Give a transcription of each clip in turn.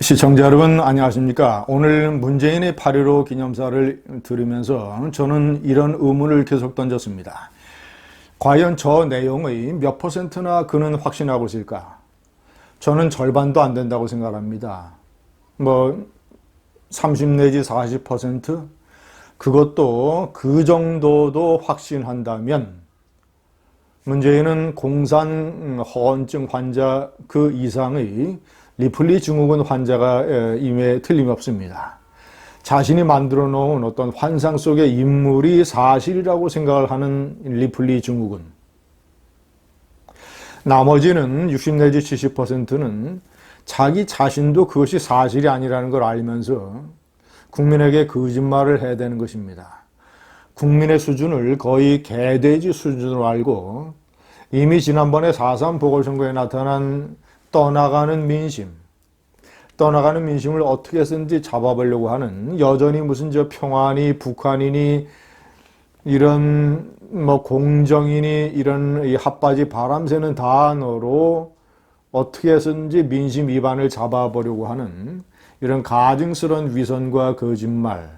시청자 여러분 안녕하십니까. 오늘 문재인의 8.15 기념사를 들으면서 저는 이런 의문을 계속 던졌습니다. 과연 저 내용의 몇 %나 그는 확신하고 있을까? 저는 절반도 안 된다고 생각합니다. 30 내지 40%? 그것도 그 정도도 확신한다면 문재인은 공산 허언증 환자 그 이상의 리플리 증후군 환자가 임에 틀림없습니다. 자신이 만들어 놓은 어떤 환상 속의 인물이 사실이라고 생각을 하는 리플리 증후군. 나머지는 60 내지 70%는 자기 자신도 그것이 사실이 아니라는 걸 알면서 국민에게 거짓말을 해야 되는 것입니다. 국민의 수준을 거의 개돼지 수준으로 알고 이미 지난번에 4.3 보궐선거에 나타난 떠나가는 민심을 어떻게 해서든지 잡아보려고 하는, 여전히 무슨 평화니 북한이니 이런 공정이니 이런 이 핫바지 바람새는 단어로 어떻게 해서든지 민심 위반을 잡아보려고 하는 이런 가증스러운 위선과 거짓말.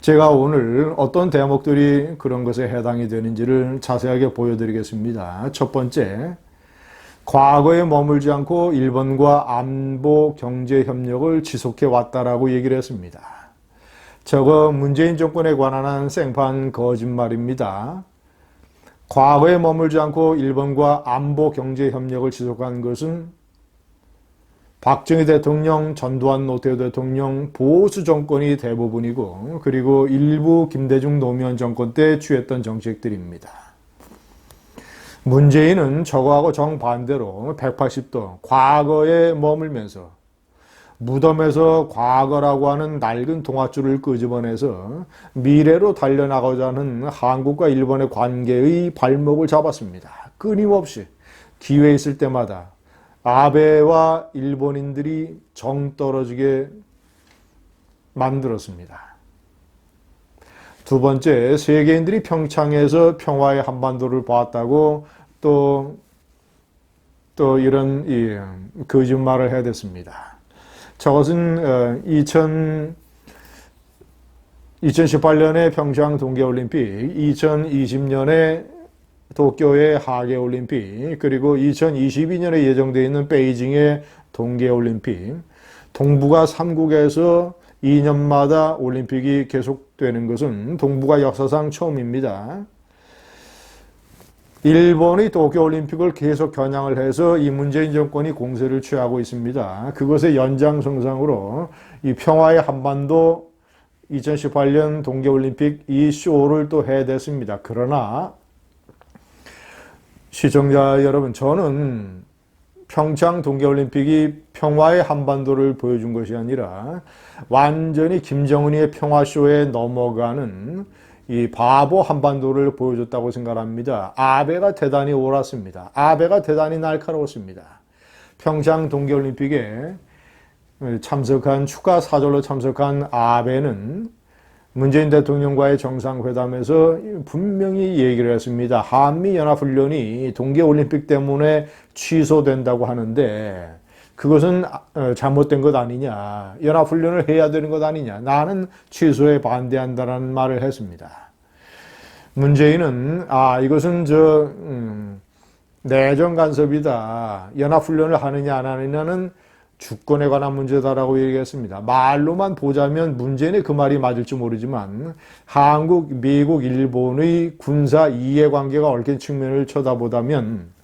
제가 오늘 어떤 대목들이 그런 것에 해당이 되는지를 자세하게 보여드리겠습니다. 첫 번째, 과거에 머물지 않고 일본과 안보 경제 협력을 지속해 왔다라고 얘기를 했습니다. 저거 문재인 정권에 관한 생판 거짓말입니다. 과거에 머물지 않고 일본과 안보 경제 협력을 지속한 것은 박정희 대통령, 전두환 노태우 대통령 보수 정권이 대부분이고, 그리고 일부 김대중 노무현 정권 때 취했던 정책들입니다. 문재인은 저거하고 정반대로 180도 과거에 머물면서 무덤에서 과거라고 하는 낡은 동아줄을 끄집어내서 미래로 달려나가고자 하는 한국과 일본의 관계의 발목을 잡았습니다. 끊임없이 기회 있을 때마다 아베와 일본인들이 정 떨어지게 만들었습니다. 두 번째, 세계인들이 평창에서 평화의 한반도를 봤다고 또 이런 거짓말을 해야 됐습니다. 저것은 2018년에 평창 동계올림픽, 2020년에 도쿄의 하계올림픽, 그리고 2022년에 예정되어 있는 베이징의 동계올림픽, 동북아 3국에서 2년마다 올림픽이 계속되는 것은 동북아 역사상 처음입니다. 일본이 도쿄올림픽을 계속 겨냥을 해서 이 문재인 정권이 공세를 취하고 있습니다. 그것의 연장선상으로 이 평화의 한반도 2018년 동계올림픽 이 쇼를 또 해댔습니다. 그러나 시청자 여러분, 저는 평창 동계올림픽이 평화의 한반도를 보여준 것이 아니라 완전히 김정은이의 평화쇼에 넘어가는 이 바보 한반도를 보여줬다고 생각합니다. 아베가 대단히 옳았습니다. 아베가 대단히 날카로웠습니다. 평창 동계올림픽에 추가 사절로 참석한 아베는 문재인 대통령과의 정상회담에서 분명히 얘기를 했습니다. 한미연합훈련이 동계올림픽 때문에 취소된다고 하는데 그것은 잘못된 것 아니냐, 연합훈련을 해야 되는 것 아니냐, 나는 취소에 반대한다라는 말을 했습니다. 문재인은 이것은 내정 간섭이다, 연합훈련을 하느냐 안 하느냐는 주권에 관한 문제다라고 얘기했습니다. 말로만 보자면 문재인의 그 말이 맞을지 모르지만 한국, 미국, 일본의 군사 이해관계가 얽힌 측면을 쳐다보다면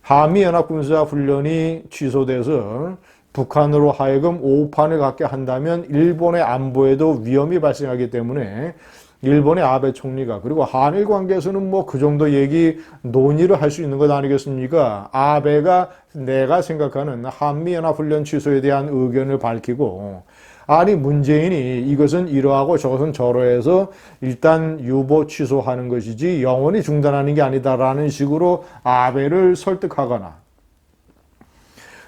한미연합군사훈련이 취소돼서 북한으로 하여금 오판을 갖게 한다면 일본의 안보에도 위험이 발생하기 때문에 일본의 아베 총리가, 그리고 한일 관계에서는 그 정도 얘기 논의를 할 수 있는 것 아니겠습니까? 아베가 내가 생각하는 한미연합훈련 취소에 대한 의견을 밝히고, 아니 문재인이 이것은 이러하고 저것은 저러해서 일단 유보 취소하는 것이지 영원히 중단하는 게 아니다라는 식으로 아베를 설득하거나,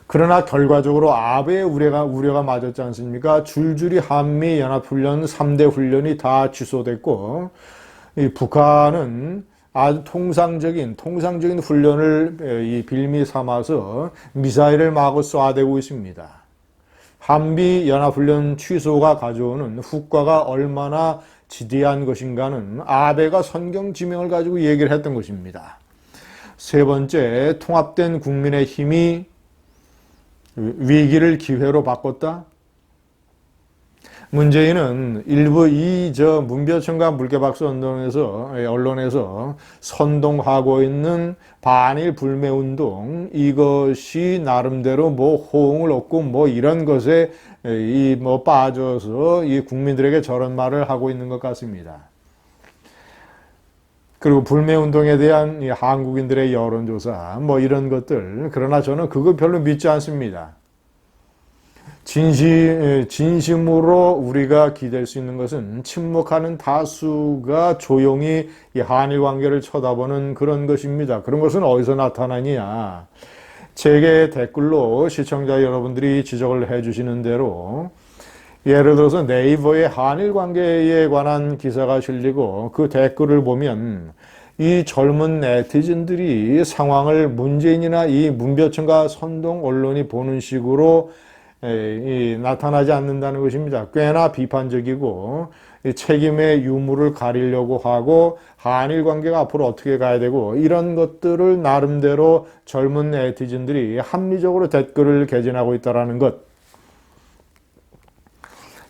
그러나 결과적으로 아베의 우려가 맞았지 않습니까? 줄줄이 한미연합훈련 3대 훈련이 다 취소됐고, 이 북한은 아주 통상적인 훈련을 이 빌미 삼아서 미사일을 마구 쏴대고 있습니다. 한미 연합훈련 취소가 가져오는 후과가 얼마나 지대한 것인가는 아베가 선경 지명을 가지고 얘기를 했던 것입니다. 세 번째, 통합된 국민의 힘이 위기를 기회로 바꿨다. 문재인은 일부 문별청과 물개박수 언론에서 선동하고 있는 반일 불매운동, 이것이 나름대로 호응을 얻고 이런 것에 빠져서 이 국민들에게 저런 말을 하고 있는 것 같습니다. 그리고 불매운동에 대한 이 한국인들의 여론조사, 이런 것들. 그러나 저는 그거 별로 믿지 않습니다. 진심으로 우리가 기댈 수 있는 것은 침묵하는 다수가 조용히 이 한일 관계를 쳐다보는 그런 것입니다. 그런 것은 어디서 나타나냐? 제게 댓글로 시청자 여러분들이 지적을 해주시는 대로 예를 들어서 네이버에 한일 관계에 관한 기사가 실리고 그 댓글을 보면 이 젊은 네티즌들이 상황을 문재인이나 이 문벼천과 선동 언론이 보는 식으로 나타나지 않는다는 것입니다. 꽤나 비판적이고 책임의 유무를 가리려고 하고 한일 관계가 앞으로 어떻게 가야 되고 이런 것들을 나름대로 젊은 네티즌들이 합리적으로 댓글을 개진하고 있다는 것.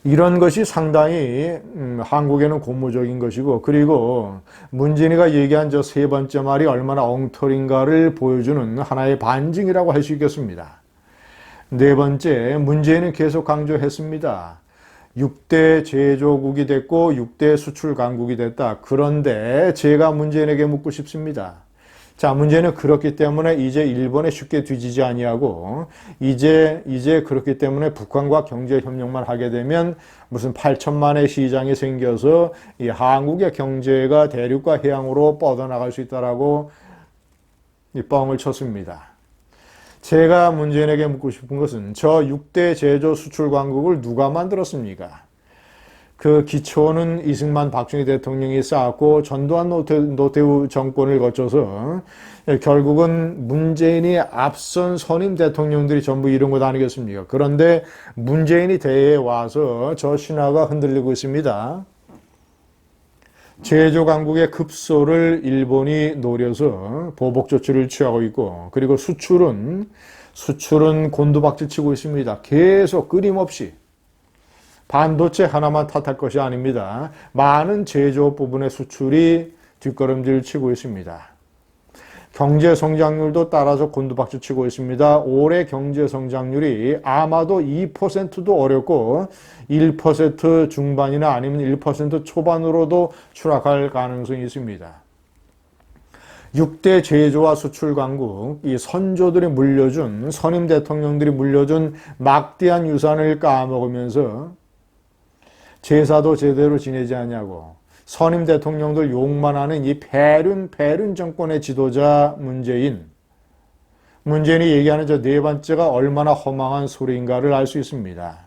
이런 것이 상당히 한국에는 고무적인 것이고, 그리고 문진이가 얘기한 저 세 번째 말이 얼마나 엉터리인가를 보여주는 하나의 반증이라고 할 수 있겠습니다. 네 번째, 문재인은 계속 강조했습니다. 6대 제조국이 됐고 6대 수출 강국이 됐다. 그런데 제가 문재인에게 묻고 싶습니다. 자, 문제는 그렇기 때문에 이제 일본에 쉽게 뒤지지 아니하고 이제 그렇기 때문에 북한과 경제 협력만 하게 되면 무슨 8천만의 시장이 생겨서 이 한국의 경제가 대륙과 해양으로 뻗어나갈 수 있다라고 이 뻥을 쳤습니다. 제가 문재인에게 묻고 싶은 것은 저 6대 제조 수출 강국을 누가 만들었습니까? 그 기초는 이승만 박정희 대통령이 쌓았고 전두환 노태우 정권을 거쳐서 결국은 문재인이 앞선 선임 대통령들이 전부 이룬 것 아니겠습니까? 그런데 문재인이 대에 와서 저 신화가 흔들리고 있습니다. 제조 강국의 급소를 일본이 노려서 보복 조치를 취하고 있고, 그리고 수출은 곤두박질 치고 있습니다. 계속 끊임없이. 반도체 하나만 탓할 것이 아닙니다. 많은 제조 부분의 수출이 뒷걸음질 치고 있습니다. 경제 성장률도 따라서 곤두박질 치고 있습니다. 올해 경제 성장률이 아마도 2%도 어렵고 1% 중반이나 아니면 1% 초반으로도 추락할 가능성이 있습니다. 6대 제조와 수출 강국, 이 선조들이 물려준, 선임 대통령들이 물려준 막대한 유산을 까먹으면서 제사도 제대로 지내지 않냐고 선임 대통령들 욕만 하는 이 배륜 정권의 지도자 문재인이 얘기하는 저 네 번째가 얼마나 허망한 소리인가를 알 수 있습니다.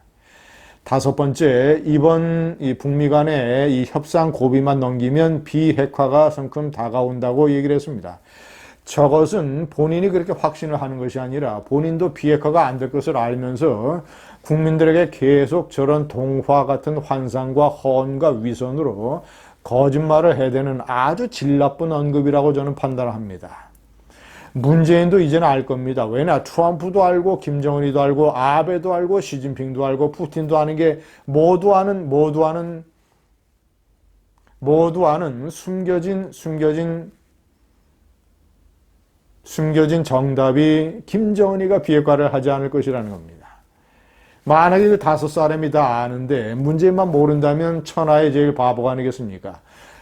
다섯 번째, 이번 이 북미 간의 이 협상 고비만 넘기면 비핵화가 성큼 다가온다고 얘기를 했습니다. 저것은 본인이 그렇게 확신을 하는 것이 아니라 본인도 비핵화가 안 될 것을 알면서 국민들에게 계속 저런 동화 같은 환상과 허언과 위선으로 거짓말을 해대는 아주 질 나쁜 언급이라고 저는 판단을 합니다. 문재인도 이제는 알 겁니다. 왜냐? 트럼프도 알고 김정은이도 알고 아베도 알고 시진핑도 알고 푸틴도 아는 게 모두 아는 숨겨진 정답이 김정은이가 비핵화를 하지 않을 것이라는 겁니다. 만약에 그 다섯 사람이 다 아는데 문재인만 모른다면 천하의 제일 바보가 아니겠습니까?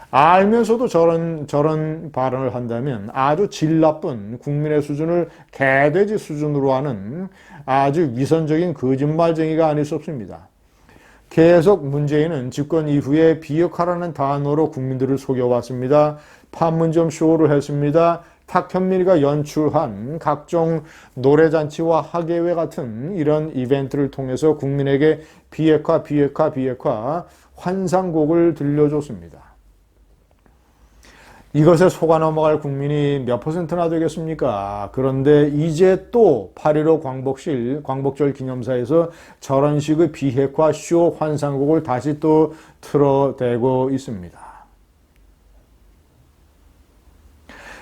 알면서도 저런 발언을 한다면 아주 질 나쁜 국민의 수준을 개돼지 수준으로 하는 아주 위선적인 거짓말쟁이가 아닐 수 없습니다. 계속 문재인은 집권 이후에 비핵화라는 단어로 국민들을 속여왔습니다. 판문점 쇼를 했습니다. 탁현민이가 연출한 각종 노래잔치와 학예회 같은 이런 이벤트를 통해서 국민에게 비핵화 환상곡을 들려줬습니다. 이것에 속아 넘어갈 국민이 몇 퍼센트나 되겠습니까? 그런데 이제 또 8.15 광복절 기념사에서 저런 식의 비핵화 쇼 환상곡을 다시 또 틀어대고 있습니다.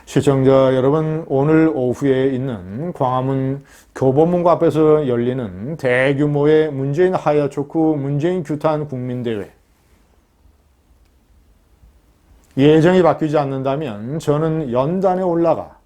시청자 여러분, 오늘 오후에 있는 광화문 교보문고 앞에서 열리는 대규모의 문재인 하야초크 문재인 규탄 국민대회, 예정이 바뀌지 않는다면 저는 연단에 올라가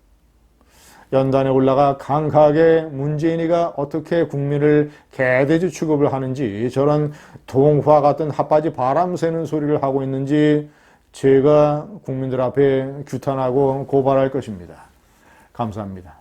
강하게 문재인이가 어떻게 국민을 개돼지 취급을 하는지, 저런 동화 같은 핫바지 바람 새는 소리를 하고 있는지 제가 국민들 앞에 규탄하고 고발할 것입니다. 감사합니다.